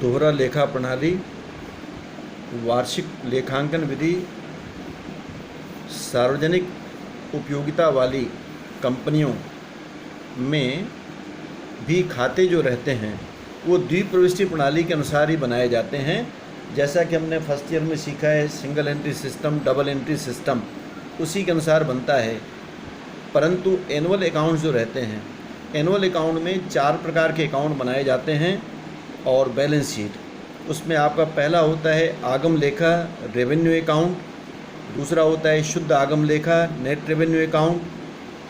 दोहरा लेखा प्रणाली, वार्षिक लेखांकन विधि, सार्वजनिक उपयोगिता वाली कंपनियों में भी खाते जो रहते हैं वो द्विप्रविष्टि प्रणाली के अनुसार ही बनाए जाते हैं। जैसा कि हमने फर्स्ट ईयर में सीखा है, single entry system, double entry system, उसी के अनुसार बनता है। परंतु एनुअल अकाउंट जो रहते हैं, एनुअल अकाउंट में 4 प्रकार के अकाउंट बनाए जाते हैं और बैलेंस शीट। उसमें आपका पहला होता है आगम लेखा, रेवेन्यू अकाउंट। दूसरा होता है शुद्ध आगम लेखा, नेट रेवेन्यू अकाउंट।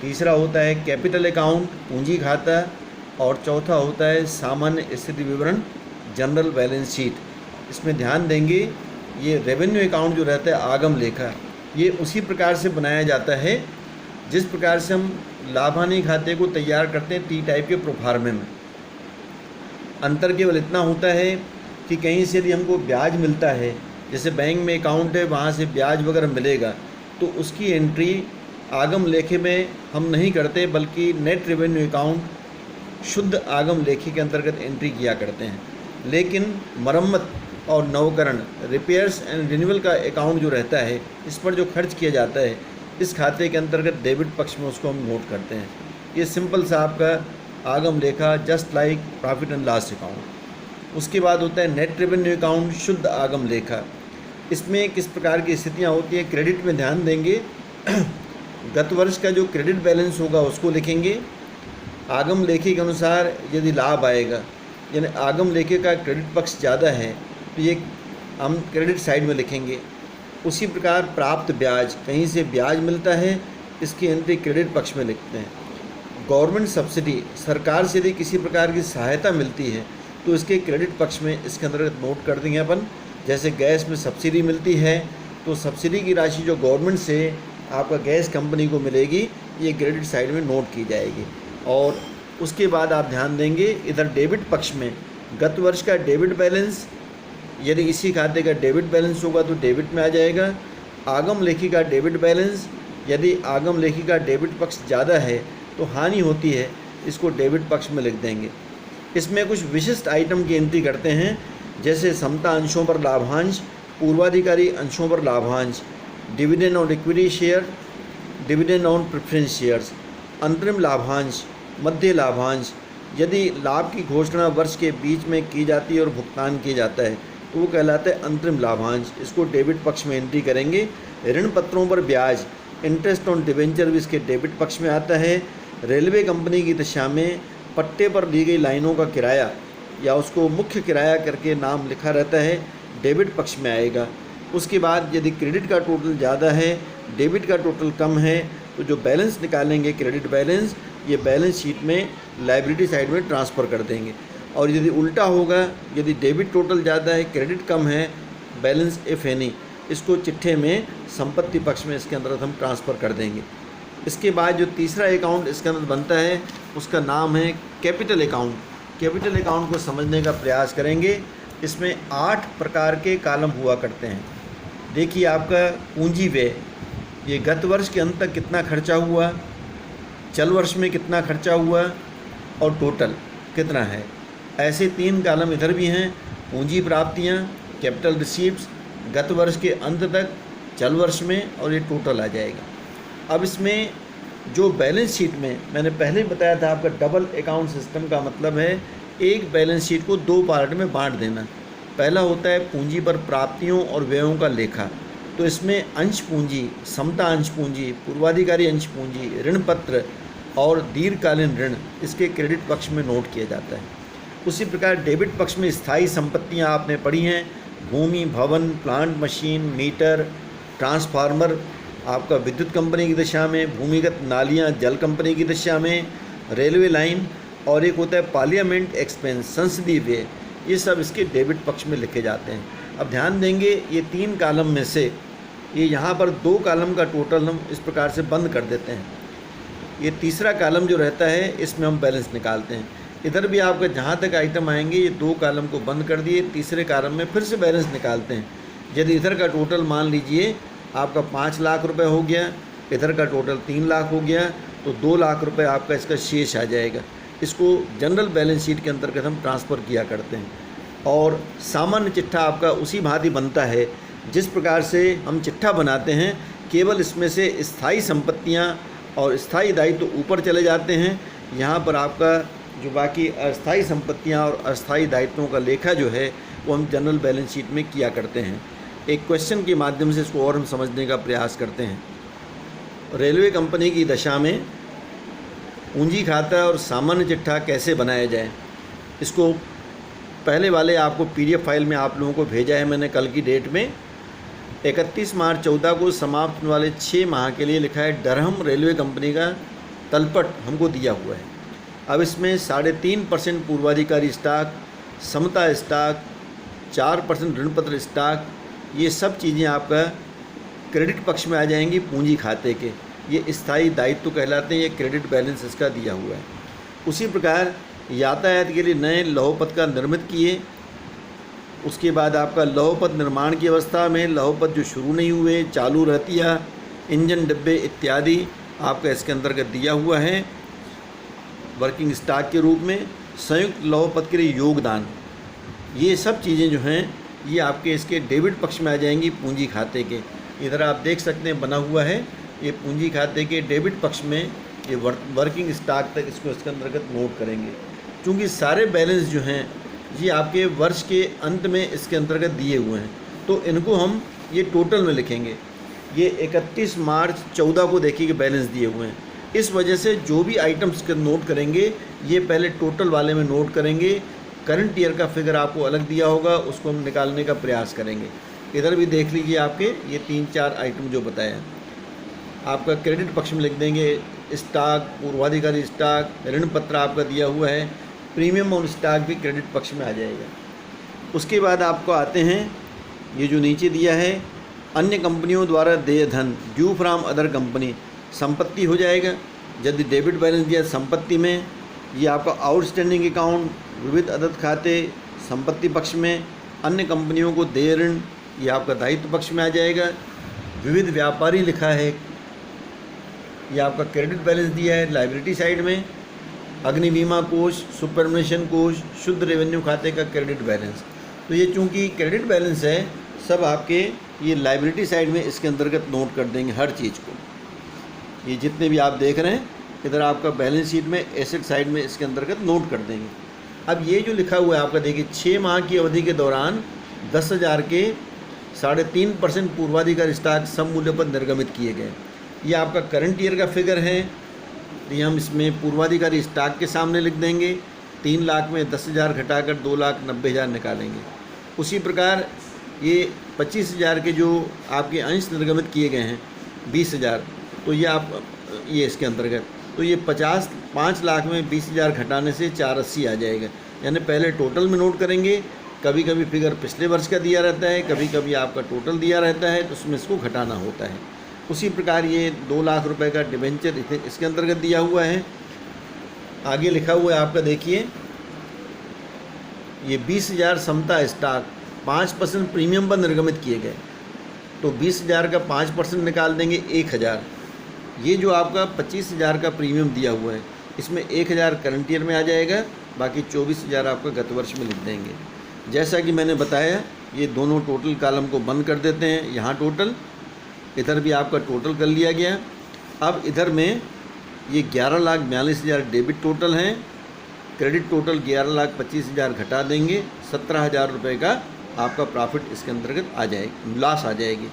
तीसरा होता है कैपिटल अकाउंट, पूंजी खाता। और चौथा होता है सामान्य स्थिति विवरण, जनरल बैलेंस शीट। इसमें ध्यान देंगे, ये रेवेन्यू अकाउंट जो रहता है आगम लेखा, ये उसी प्रकार से बनाया जाता है जिस प्रकार से हम लाभ हानि खाते को तैयार करते हैं टी टाइप के प्रोफार्मे में। अंतर केवल इतना होता है कि कहीं से यदि हमको ब्याज मिलता है, जैसे बैंक में अकाउंट है, वहाँ से ब्याज वगैरह मिलेगा, तो उसकी एंट्री आगम लेखे में हम नहीं करते, बल्कि नेट रेवेन्यू अकाउंट, शुद्ध आगम लेखे के अंतर्गत एंट्री किया करते हैं। लेकिन मरम्मत और नवकरण, रिपेयर्स एंड रिन्यूअल का अकाउंट जो रहता है, इस पर जो खर्च किया जाता है, इस खाते के अंतर्गत डेबिट पक्ष में उसको हम नोट करते हैं। ये सिंपल सा आपका आगम लेखा, just like profit and loss account. उसके बाद होता है नेट रेवेन्यू अकाउंट, शुद्ध आगम लेखा। इसमें किस प्रकार की स्थितियाँ होती हैं, क्रेडिट में ध्यान देंगे। गत वर्ष का जो क्रेडिट बैलेंस होगा उसको लिखेंगे। आगम लेखे के अनुसार यदि लाभ आएगा, यानी आगम लेखे का क्रेडिट पक्ष ज़्यादा है, तो ये हम क्रेडिट साइड में लिखेंगे। उसी प्रकार प्राप्त ब्याज, कहीं से ब्याज मिलता है, इसकी एंट्री क्रेडिट पक्ष में लिखते हैं। गवर्नमेंट सब्सिडी, सरकार से यदि किसी प्रकार की सहायता मिलती है तो इसके क्रेडिट पक्ष में इसके अंतर्गत नोट कर देंगे अपन। जैसे गैस में सब्सिडी मिलती है, तो सब्सिडी की राशि जो गवर्नमेंट से आपका गैस कंपनी को मिलेगी, ये क्रेडिट साइड में नोट की जाएगी। और उसके बाद आप ध्यान देंगे, इधर डेबिट पक्ष में गत वर्ष का डेबिट बैलेंस, यदि इसी खाते का डेबिट बैलेंस होगा तो डेबिट में आ जाएगा। आगम लेखी का डेबिट बैलेंस, यदि आगम लेखी का डेबिट पक्ष ज़्यादा है तो हानि होती है, इसको डेबिट पक्ष में लिख देंगे। इसमें कुछ विशिष्ट आइटम की एंट्री करते हैं, जैसे समता अंशों पर लाभांश, पूर्वाधिकारी अंशों पर लाभांश, dividend on equity share, dividend on preference shares, अंतरिम लाभांश, मध्य लाभांश। यदि लाभ की घोषणा वर्ष के बीच में की जाती है और भुगतान किया जाता है तो वो कहलाता है अंतरिम लाभांश, इसको डेबिट पक्ष में एंट्री करेंगे। ऋण पत्रों पर ब्याज, इंटरेस्ट ऑन डिवेंचर भी इसके डेबिट पक्ष में आता है। रेलवे कंपनी की दशा में पट्टे पर ली गई लाइनों का किराया या उसको मुख्य किराया करके नाम लिखा रहता है, डेबिट पक्ष में आएगा। उसके बाद यदि क्रेडिट का टोटल ज़्यादा है, डेबिट का टोटल कम है, तो जो बैलेंस निकालेंगे क्रेडिट बैलेंस, ये बैलेंस शीट में लायबिलिटी साइड में ट्रांसफ़र कर देंगे। और यदि उल्टा होगा, यदि डेबिट टोटल ज़्यादा है, क्रेडिट कम है, बैलेंस इफ एनी, इसको चिट्ठे में संपत्ति पक्ष में इसके अंदर हम ट्रांसफ़र कर देंगे। इसके बाद जो तीसरा अकाउंट इसके अंदर बनता है उसका नाम है कैपिटल अकाउंट। कैपिटल अकाउंट को समझने का प्रयास करेंगे। इसमें 8 प्रकार के कॉलम हुआ करते हैं। देखिए, आपका पूंजी व्यय, ये गत वर्ष के अंत तक कितना खर्चा हुआ, चल वर्ष में कितना खर्चा हुआ और टोटल कितना है। ऐसे 3 कॉलम इधर भी हैं, पूंजी प्राप्तियां, कैपिटल रिसीव्स, गत वर्ष के अंत तक, चल वर्ष में, और ये टोटल आ जाएगा। अब इसमें जो बैलेंस शीट में मैंने पहले ही बताया था, आपका डबल अकाउंट सिस्टम का मतलब है एक बैलेंस शीट को 2 पार्ट में बांट देना। पहला होता है पूंजी पर प्राप्तियों और व्ययों का लेखा, तो इसमें अंश पूंजी, समता अंश पूंजी, पूर्वाधिकारी अंश पूंजी, ऋण पत्र और दीर्घकालीन ऋण इसके क्रेडिट पक्ष में नोट किया जाता है। उसी प्रकार डेबिट पक्ष में स्थायी संपत्तियां आपने पढ़ी हैं, भूमि, भवन, प्लांट, मशीन, मीटर, ट्रांसफार्मर, आपका विद्युत कंपनी की दशा में, भूमिगत नालियां जल कंपनी की दशा में, रेलवे लाइन, और एक होता है पार्लियामेंट एक्सपेंस, संसदीय व्यय। ये सब इसके डेबिट पक्ष में लिखे जाते हैं। अब ध्यान देंगे, ये 3 कॉलम में से ये यहाँ पर 2 कॉलम का टोटल हम इस प्रकार से बंद कर देते हैं। ये तीसरा कॉलम जो रहता है इसमें हम बैलेंस निकालते हैं। इधर भी आपका जहाँ तक आइटम आएंगे, ये 2 कॉलम को बंद कर दिए, तीसरे कॉलम में फिर से बैलेंस निकालते हैं। यदि इधर का टोटल मान लीजिए आपका 5 लाख रुपए हो गया, इधर का टोटल 3 लाख हो गया, तो 2 लाख रुपए आपका इसका शेष आ जाएगा। इसको जनरल बैलेंस शीट के अंतर्गत हम ट्रांसफ़र किया करते हैं। और सामान्य चिट्ठा आपका उसी भांति बनता है जिस प्रकार से हम चिट्ठा बनाते हैं, केवल इसमें से स्थायी संपत्तियां और स्थायी दायित्व तो ऊपर चले जाते हैं। यहाँ पर आपका जो बाकी अस्थायी संपत्तियां और अस्थायी दायित्वों का लेखा जो है वो हम जनरल बैलेंस शीट में किया करते हैं। एक क्वेश्चन के माध्यम से इसको और हम समझने का प्रयास करते हैं। रेलवे कंपनी की दशा में पूंजी खाता और सामान्य चिट्ठा कैसे बनाया जाए, इसको पहले वाले आपको PDF फाइल में आप लोगों को भेजा है मैंने कल की डेट में। 31 मार्च 14 को समाप्त होने वाले 6 माह के लिए लिखा है डरहम रेलवे कंपनी का तलपट हमको दिया हुआ है। अब इसमें 3.5% पूर्वाधिकारी स्टॉक, समता स्टॉक, 4% ऋणपत्र स्टॉक, ये सब चीज़ें आपका क्रेडिट पक्ष में आ जाएंगी पूंजी खाते के। ये स्थायी दायित्व कहलाते हैं, ये क्रेडिट बैलेंस इसका दिया हुआ है। उसी प्रकार यातायात के लिए नए लौहपथ का निर्मित किए, उसके बाद आपका लौहपथ निर्माण की अवस्था में लौहपथ जो शुरू नहीं हुए, चालू रहतिया, इंजन डिब्बे इत्यादि आपका इसके अंतर्गत दिया हुआ है वर्किंग स्टॉक के रूप में। संयुक्त लौहपथ के लिए योगदान, ये सब चीज़ें जो हैं ये आपके इसके डेबिट पक्ष में आ जाएंगी पूंजी खाते के। इधर आप देख सकते हैं बना हुआ है, ये पूंजी खाते के डेबिट पक्ष में ये वर्किंग स्टॉक तक इसको इसके अंतर्गत नोट करेंगे। क्योंकि सारे बैलेंस जो हैं ये आपके वर्ष के अंत में इसके अंतर्गत दिए हुए हैं, तो इनको हम ये टोटल में लिखेंगे। ये 31 मार्च 14 को देखिए कि बैलेंस दिए हुए हैं। इस वजह से जो भी आइटम्स के नोट करेंगे ये पहले टोटल वाले में नोट करेंगे। करंट ईयर का फिगर आपको अलग दिया होगा, उसको हम निकालने का प्रयास करेंगे। इधर भी देख लीजिए आपके ये 3-4 आइटम जो बताया आपका क्रेडिट पक्ष में लिख देंगे। स्टॉक, पूर्वाधिकारी स्टॉक, ऋण पत्र आपका दिया हुआ है, प्रीमियम ऑन स्टॉक भी क्रेडिट पक्ष में आ जाएगा। उसके बाद आपको आते हैं ये जो नीचे दिया है अन्य कंपनियों द्वारा देय धन, ड्यू फ्रॉम अदर कंपनी, संपत्ति हो जाएगा। यदि डेबिट बैलेंस दिया संपत्ति में, ये आपका आउटस्टैंडिंग अकाउंट, विविध अदद खाते संपत्ति पक्ष में, अन्य कंपनियों को देय ऋण ये आपका दायित्व पक्ष में आ जाएगा। विविध व्यापारी लिखा है, ये आपका क्रेडिट बैलेंस दिया है लायबिलिटी साइड में। अग्नि बीमा कोष, सुपरमेशन कोष, शुद्ध रेवेन्यू खाते का क्रेडिट बैलेंस, तो ये चूंकि क्रेडिट बैलेंस है सब आपके ये लायबिलिटी साइड में इसके अंतर्गत नोट कर देंगे हर चीज़ को। ये जितने भी आप देख रहे हैं इधर आपका बैलेंस शीट में एसेट साइड में इसके अंतर्गत नोट कर देंगे। अब ये जो लिखा हुआ है आपका देखिए 6 माह की अवधि के दौरान 10,000 के 3.5% पूर्वाधिकार स्टॉक सम मूल्य पर निर्गमित किए गए। ये आपका करंट ईयर का फिगर है, तो ये हम इसमें पूर्वाधिकारी स्टॉक के सामने लिख देंगे। 3 लाख में 10,000 घटाकर 2,90,000 निकालेंगे। उसी प्रकार ये 25,000 के जो आपके अंश निर्गमित किए गए हैं 20,000, तो ये आप ये इसके अंतर्गत तो ये 5 लाख में 20,000 घटाने से 480 आ जाएगा। यानी पहले टोटल में नोट करेंगे, कभी कभी फिगर पिछले वर्ष का दिया रहता है, कभी कभी आपका टोटल दिया रहता है, तो उसमें इसको घटाना होता है। उसी प्रकार ये 2 लाख रुपए का डिबेंचर इसके अंतर्गत दिया हुआ है। आगे लिखा हुआ है आपका देखिए ये 20,000 समता स्टॉक 5% प्रीमियम पर निर्गमित किए गए, तो 20,000 का 5% निकाल देंगे 1,000। ये जो आपका 25,000 का प्रीमियम दिया हुआ है इसमें 1,000 करंट ईयर में आ जाएगा, बाकी 24,000 आपका गत वर्ष में लिख देंगे। जैसा कि मैंने बताया ये दोनों टोटल कॉलम को बंद कर देते हैं। यहाँ टोटल, इधर भी आपका टोटल कर लिया गया। अब इधर में ये 11,42,000 डेबिट टोटल हैं, क्रेडिट टोटल 11,25,000 घटा देंगे, 17,000 रुपये का आपका प्रॉफिट इसके अंतर्गत आ जाएगी, लॉस आ जाएगी।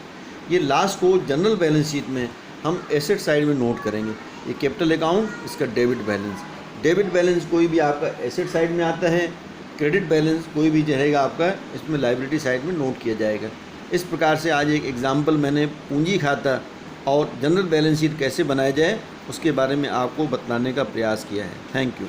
ये लॉस को जनरल बैलेंस शीट में हम एसेट साइड में नोट करेंगे। ये कैपिटल अकाउंट, इसका डेबिट बैलेंस। डेबिट बैलेंस कोई भी आपका एसेट साइड में आता है, क्रेडिट बैलेंस कोई भी रहेगा आपका इसमें लायबिलिटी साइड में नोट किया जाएगा। इस प्रकार से आज एक एग्जाम्पल मैंने पूंजी खाता और जनरल बैलेंस शीट कैसे बनाया जाए उसके बारे में आपको बतलाने का प्रयास किया है। Thank you.